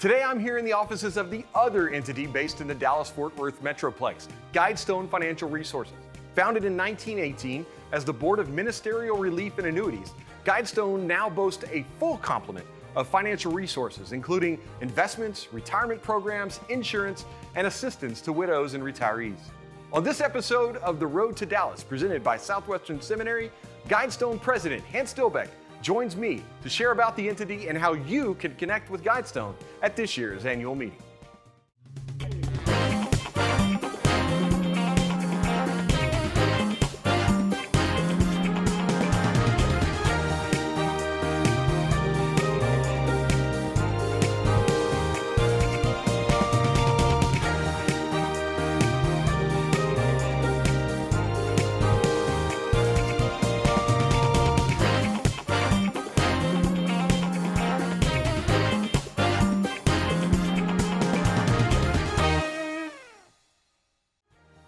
Today I'm here in the offices of the other entity based in the Dallas-Fort Worth Metroplex, GuideStone Financial Resources. Founded in 1918 as the Board of Ministerial Relief and Annuities, GuideStone now boasts a full complement of financial resources, including investments, retirement programs, insurance, and assistance to widows and retirees. On this episode of The Road to Dallas, presented by Southwestern Seminary, GuideStone President Hance Dilbeck joins me to share about the entity and how you can connect with GuideStone at this year's annual meeting.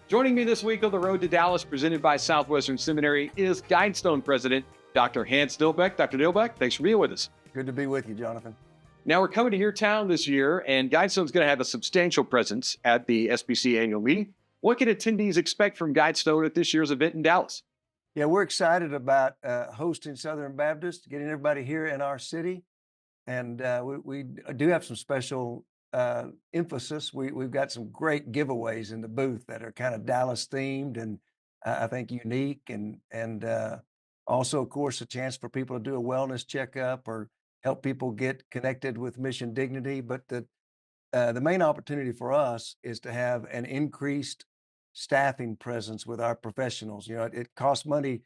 Joining me this week on The Road to Dallas, presented by Southwestern Seminary, is GuideStone President Dr. Hance Dilbeck. Dr. Dilbeck, thanks for being with us. Good to be with you, Jonathan. Now, we're coming to your town this year, and GuideStone's going to have a substantial presence at the SBC annual meeting. What can attendees expect from GuideStone at this year's event in Dallas? Yeah, we're excited about hosting Southern Baptist, getting everybody here in our city. And we do have some special emphasis. We've got some great giveaways in the booth that are kind of Dallas themed and I think unique. And also, of course, a chance for people to do a wellness checkup or help people get connected with Mission Dignity. But the main opportunity for us is to have an increased staffing presence with our professionals. You know, it costs money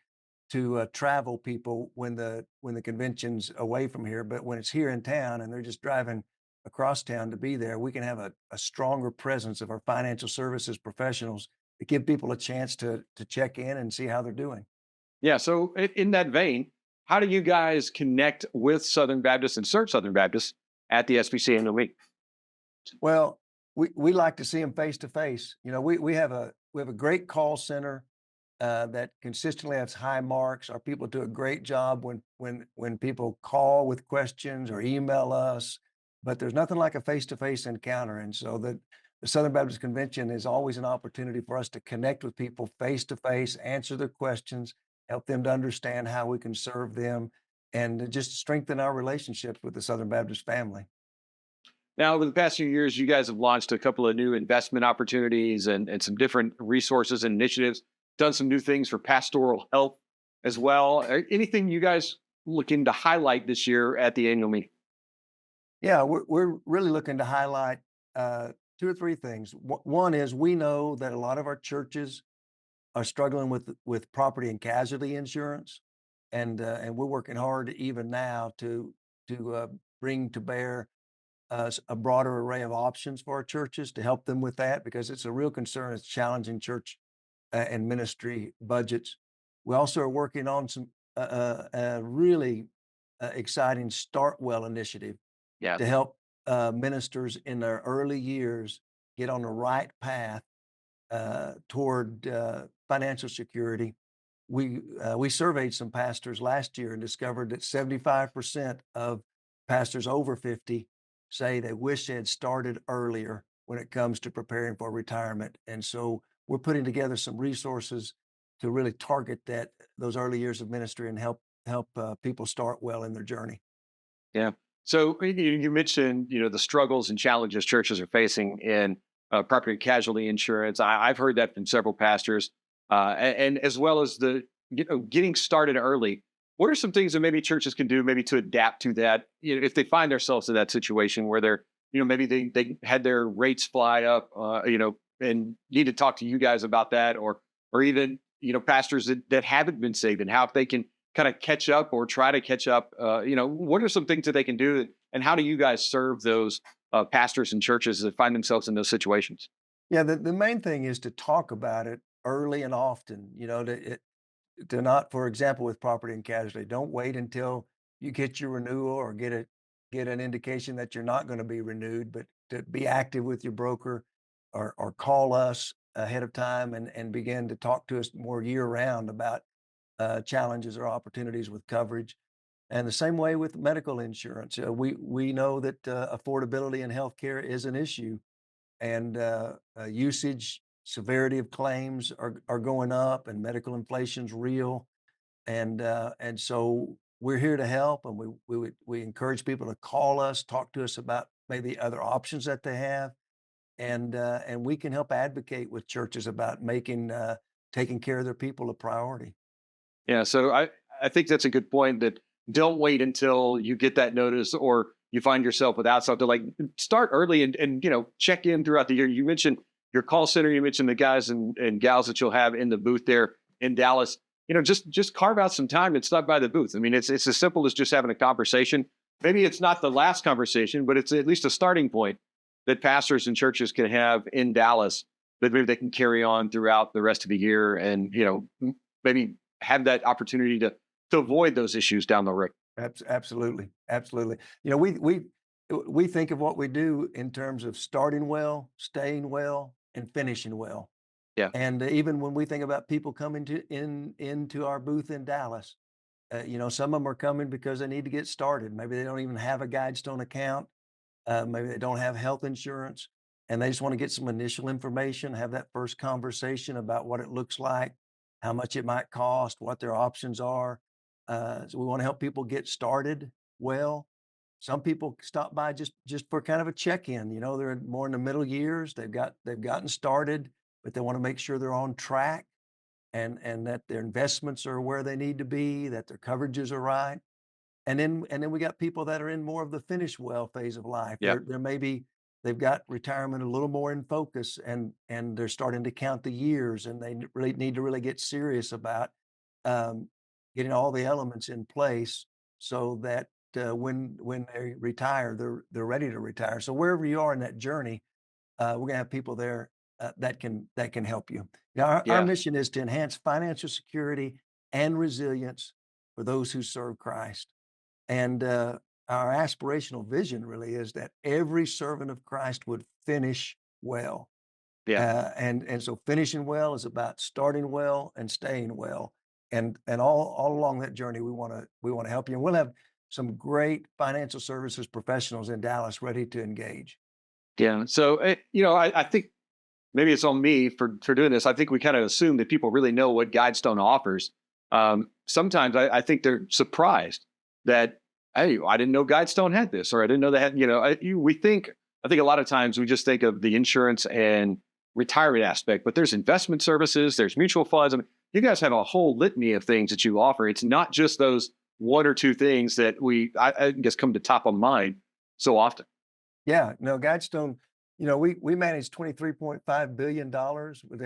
to travel people when the convention's away from here, but when it's here in town and they're just driving across town to be there, we can have a stronger presence of our financial services professionals to give people a chance to check in and see how they're doing. Yeah, so in that vein, how do you guys connect with Southern Baptist and serve Southern Baptist at the SBC annual meeting? Well, we like to see them face to face. You know, we have a great call center that consistently has high marks. Our people do a great job when people call with questions or email us. But there's nothing like a face-to-face encounter. And so the Southern Baptist Convention is always an opportunity for us to connect with people face-to-face, answer their questions, help them to understand how we can serve them, and to just strengthen our relationships with the Southern Baptist family. Now, over the past few years, you guys have launched a couple of new investment opportunities and some different resources and initiatives, done some new things for pastoral health as well. Anything you guys looking to highlight this year at the annual meeting? Yeah, we're really looking to highlight two or three things. One is we know that a lot of our churches are struggling with property and casualty insurance, and we're working hard even now to bring to bear a broader array of options for our churches to help them with that, because it's a real concern. It's challenging church and ministry budgets. We also are working on some really exciting Start Well initiative to help ministers in their early years get on the right path toward financial security. We surveyed some pastors last year and discovered that 75% of pastors over 50 say they wish they had started earlier when it comes to preparing for retirement. And so we're putting together some resources to really target those early years of ministry and help people start well in their journey. Yeah. So you mentioned, the struggles and challenges churches are facing in property and casualty insurance. I've heard that from several pastors, and as well as getting started early. What are some things that maybe churches can do maybe to adapt to that? If they find themselves in that situation where they're, maybe they had their rates fly up, and need to talk to you guys about that, or even, pastors that haven't been saved, and how if they can kind of catch up or try to catch up, what are some things that they can do, and how do you guys serve those pastors and churches that find themselves in those situations? Yeah, the main thing is to talk about it early and often, to not, for example, with property and casualty, don't wait until you get your renewal or get an indication that you're not going to be renewed, but to be active with your broker or call us ahead of time and begin to talk to us more year round about challenges or opportunities with coverage. And the same way with medical insurance. We know that affordability in healthcare is an issue, and usage, severity of claims are going up, and medical inflation's real. And so we're here to help, and we encourage people to call us, talk to us about maybe other options that they have, and we can help advocate with churches about making taking care of their people a priority. Yeah, so I think that's a good point. That don't wait until you get that notice or you find yourself without something. Like start early and check in throughout the year. You mentioned your call center. You mentioned the guys and gals that you'll have in the booth there in Dallas. Just carve out some time and stop by the booth. I mean, it's as simple as just having a conversation. Maybe it's not the last conversation, but it's at least a starting point that pastors and churches can have in Dallas that maybe they can carry on throughout the rest of the year, and maybe have that opportunity to avoid those issues down the road. Absolutely, absolutely. We think of what we do in terms of starting well, staying well, and finishing well. Yeah, And even when we think about people coming into our booth in Dallas, some of them are coming because they need to get started. Maybe they don't even have a GuideStone account. Maybe they don't have health insurance, and they just want to get some initial information, have that first conversation about what it looks like, how much it might cost, what their options are. So we want to help people get started well. Some people stop by just for kind of a check-in. They're more in the middle years. They've gotten started, but they want to make sure they're on track, and that their investments are where they need to be, that their coverages are right. And then we got people that are in more of the finish well phase of life. yeah, They're maybe they've got retirement a little more in focus, and they're starting to count the years, and they really need to really get serious about um, getting all the elements in place so that when they retire, they're ready to retire. So wherever you are in that journey, we're gonna have people there that can help you. Now, our yeah, mission is to enhance financial security and resilience for those who serve Christ. And our aspirational vision really is that every servant of Christ would finish well. yeah. And so finishing well is about starting well and staying well. And all along that journey, we want to help you. And we'll have some great financial services professionals in Dallas ready to engage. Yeah. So, I think maybe it's on me for doing this. I think we kind of assume that people really know what Guidestone offers. Sometimes I think they're surprised that, hey, I didn't know Guidestone had this, or I didn't know they had. I think a lot of times we just think of the insurance and retirement aspect, but there's investment services, there's mutual funds. I mean, you guys have a whole litany of things that you offer. It's not just those one or two things that I guess come to top of mind so often. Yeah, no, Guidestone, we manage $23.5 billion. We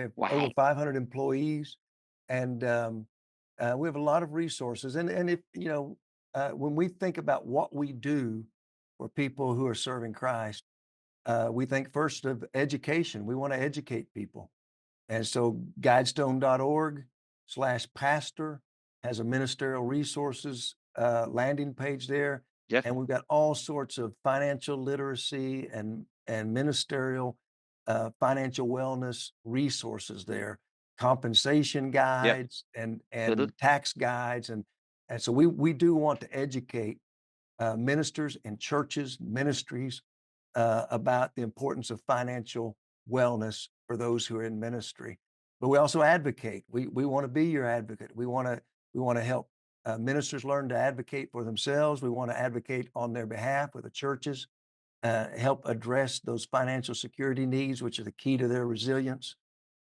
have over Wow. 500 employees, and we have a lot of resources. And if, when we think about what we do for people who are serving Christ, we think first of education. We want to educate people. And so guidestone.org/pastor has a ministerial resources landing page there. Yeah. And we've got all sorts of financial literacy and ministerial financial wellness resources there, compensation Yeah. guides and Mhm. tax guides. And so we do want to educate ministers and churches, ministries about the importance of financial wellness for those who are in ministry. But we also advocate. We want to be your advocate. We want to help ministers learn to advocate for themselves. We want to advocate on their behalf with the churches, help address those financial security needs, which are the key to their resilience.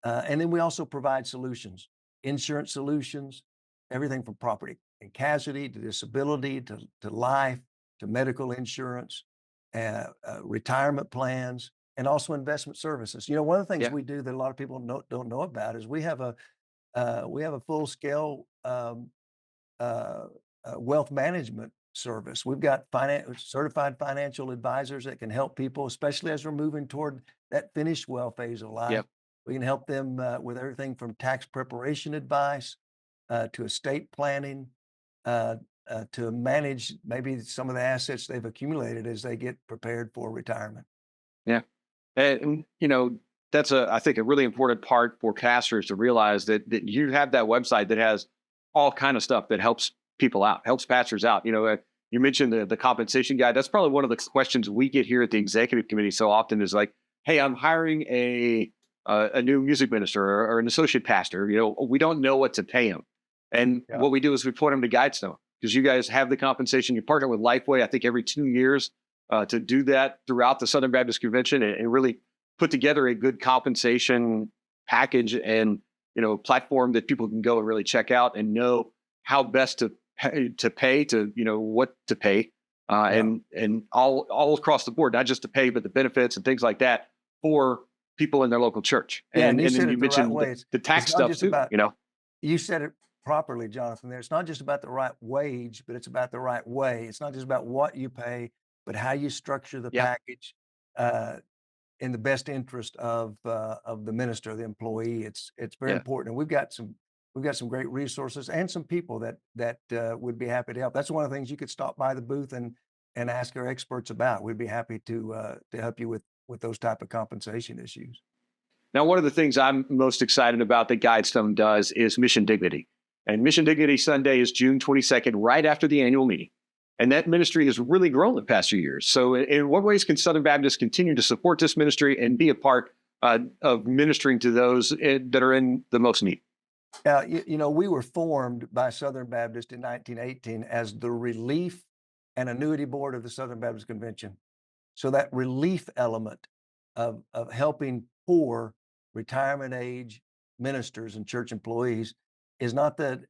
And then we also provide solutions, insurance solutions, everything from property and casualty to disability to life to medical insurance, retirement plans, and also investment services. One of the things Yeah. we do that a lot of people don't know about is we have a full scale wealth management service. We've got certified financial advisors that can help people, especially as we're moving toward that finished well phase of life. Yeah. We can help them with everything from tax preparation advice to estate planning, uh, to manage maybe some of the assets they've accumulated as they get prepared for retirement. Yeah. And that's I think a really important part for casters to realize that you have that website that has all kind of stuff that helps people out, helps pastors out. You mentioned the compensation guide. That's probably one of the questions we get here at the executive committee so often is like, hey, I'm hiring a new music minister or an associate pastor. We don't know what to pay him. And Yeah. what we do is we point them to GuideStone because you guys have the compensation. You partner with Lifeway, I think, every 2 years to do that throughout the Southern Baptist Convention and really put together a good compensation package and platform that people can go and really check out and know how best to pay to what to pay Yeah. and all across the board, not just to pay but the benefits and things like that for people in their local church. Yeah, and you And then said you it the right mentioned way. the It's tax not stuff just too. about you said it properly, Jonathan, there. It's not just about the right wage, but it's about the right way. It's not just about what you pay, but how you structure the Yeah, package, uh, in the best interest of the minister, the employee. It's very yeah. important, and we've got some great resources and some people that would be happy to help. That's one of the things you could stop by the booth and ask our experts about. We'd be happy to help you with those type of compensation issues. Now, one of the things I'm most excited about that Guidestone does is Mission Dignity. And Mission Dignity Sunday is June 22nd, right after the annual meeting. And that ministry has really grown the past few years. So, in what ways can Southern Baptists continue to support this ministry and be a part of ministering to those that are in the most need? We were formed by Southern Baptist in 1918 as the Relief and Annuity Board of the Southern Baptist Convention. So that relief element of helping poor retirement age ministers and church employees is not the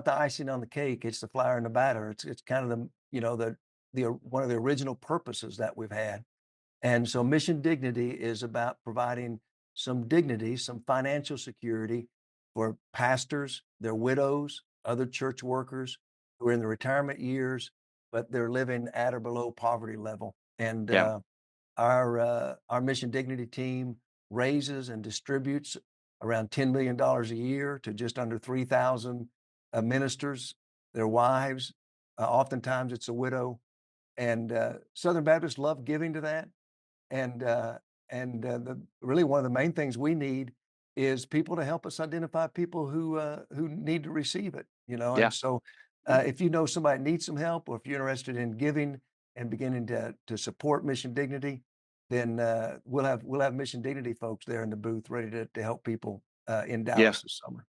icing on the cake. It's the flower in the batter. It's kind of the one of the original purposes that we've had. And so mission dignity is about providing some dignity, some financial security for pastors, their widows, other church workers who are in the retirement years, but they're living at or below poverty level. And Yeah, our mission dignity team raises and distributes around $10 million a year to just under 3,000 ministers, their wives. Oftentimes it's a widow. And Southern Baptists love giving to that. And the really one of the main things we need is people to help us identify people who need to receive it, yeah. And so, if you know somebody needs some help, or if you're interested in giving and beginning to support Mission Dignity, then we'll have Mission Dignity folks there in the booth ready to help people in Yeah. Dallas this summer.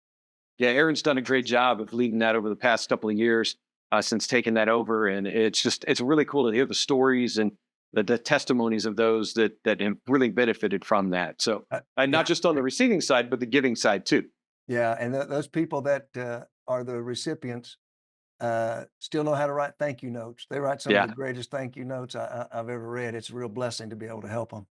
Yeah, Aaron's done a great job of leading that over the past couple of years since taking that over, and it's really cool to hear the stories and the testimonies of those that have really benefited from that. So, and Yeah, not just on the receiving side, but the giving side too. yeah, and those people that are the recipients still know how to write thank you notes. They write some of the Yeah, greatest thank you notes I've ever read. It's a real blessing to be able to help them.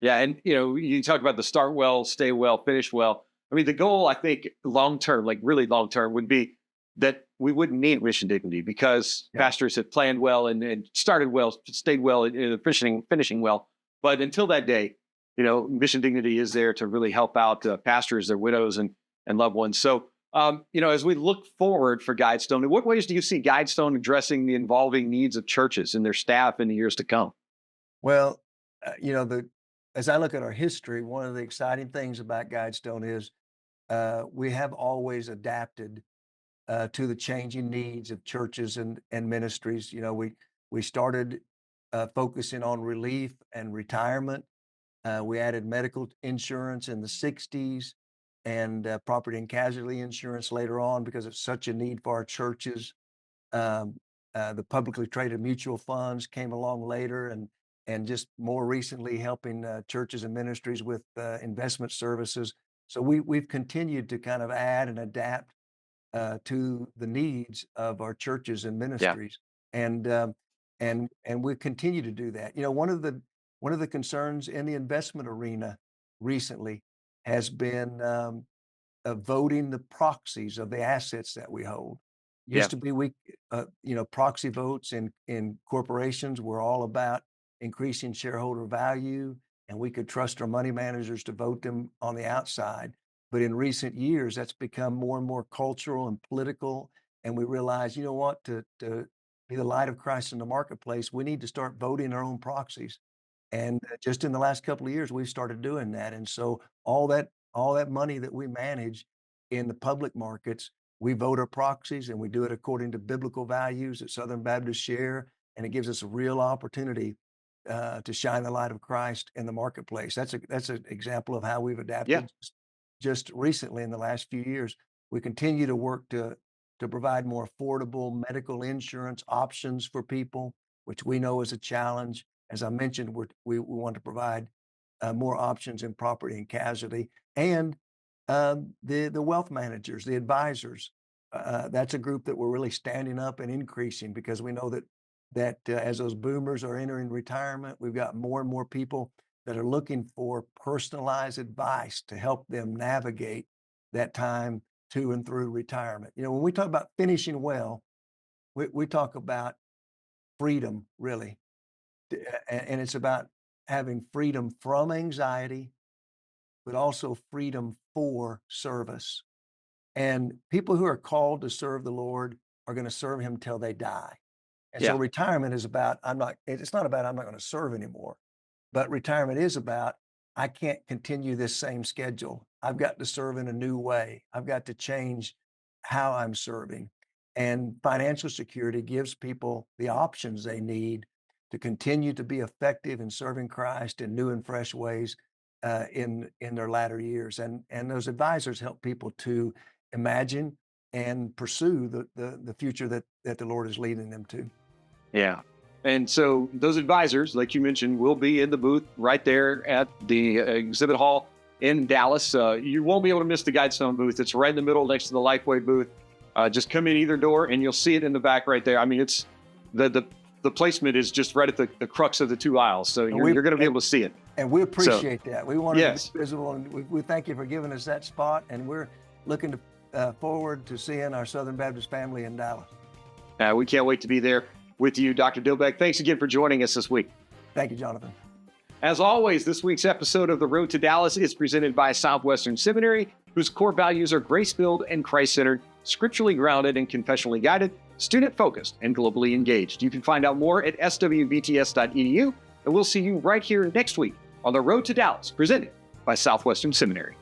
yeah, and you talk about the start well, stay well, finish well. I mean, the goal I think long term, like really long term, would be that we wouldn't need mission dignity because Yeah, pastors have planned well and started well, stayed well, finishing well. But until that day, mission dignity is there to really help out pastors, their widows, and loved ones. So, as we look forward for Guidestone, in what ways do you see Guidestone addressing the evolving needs of churches and their staff in the years to come? well, the as I look at our history, one of the exciting things about Guidestone is we have always adapted to the changing needs of churches and ministries. We started focusing on relief and retirement. We added medical insurance in the 60s and property and casualty insurance later on because it's such a need for our churches. Um, the publicly traded mutual funds came along later, and just more recently helping churches and ministries with investment services. So we've continued to kind of add and adapt to the needs of our churches and Yeah, ministries, and we continue to do that. One of the concerns in the investment arena recently has been voting the proxies of the assets that we hold. yeah, Used to be proxy votes in corporations were all about increasing shareholder value, and we could trust our money managers to vote them on the outside. But in recent years, that's become more and more cultural and political, and we realize, you know what, to be the light of Christ in the marketplace, we need to start voting our own proxies. And just in the last couple of years, we've started doing that. And so all that money that we manage in the public markets, We vote our proxies, and we do it according to biblical values that Southern Baptists share, and it gives us a real opportunity to shine the light of Christ in the marketplace. That's an example of how we've Yeah. adapted just recently in the last few years. We continue to work to provide more affordable medical insurance options for people, which we know is a challenge. As I mentioned, we want to provide more options in property and casualty, and the wealth managers, the advisors. That's a group that we're really standing up and increasing because we know that as those boomers are entering retirement, we've got more and more people that are looking for personalized advice to help them navigate that time to and through retirement. You know, when we talk about finishing well, we talk about freedom, really. And it's about having freedom from anxiety, but also freedom for service. And people who are called to serve the Lord are going to serve him till they die. And so Yeah. retirement is about, it's not about I'm not going to serve anymore, but retirement is about I can't continue this same schedule. I've got to serve in a new way. I've got to change how I'm serving. And financial security gives people the options they need to continue to be effective in serving Christ in new and fresh ways in their latter years. And those advisors help people to imagine and pursue the future that the Lord is leading them to. Yeah. And so those advisors, like you mentioned, will be in the booth right there at the exhibit hall in Dallas. You won't be able to miss the GuideStone booth. It's right in the middle next to the Lifeway booth. Just come in either door and you'll see it in the back right there. I mean, it's the placement is just right at the crux of the two aisles. So you're going to be able to see it. And we appreciate that. We want yes. to be visible, and we thank you for giving us that spot. And we're looking forward to seeing our Southern Baptist family in Dallas. We can't wait to be there with you, Dr. Dilbeck. Thanks again for joining us this week. Thank you, Jonathan. As always, this week's episode of The Road to Dallas is presented by Southwestern Seminary, whose core values are grace-filled and Christ-centered, scripturally grounded and confessionally guided, student-focused, and globally engaged. You can find out more at swbts.edu, and we'll see you right here next week on The Road to Dallas, presented by Southwestern Seminary.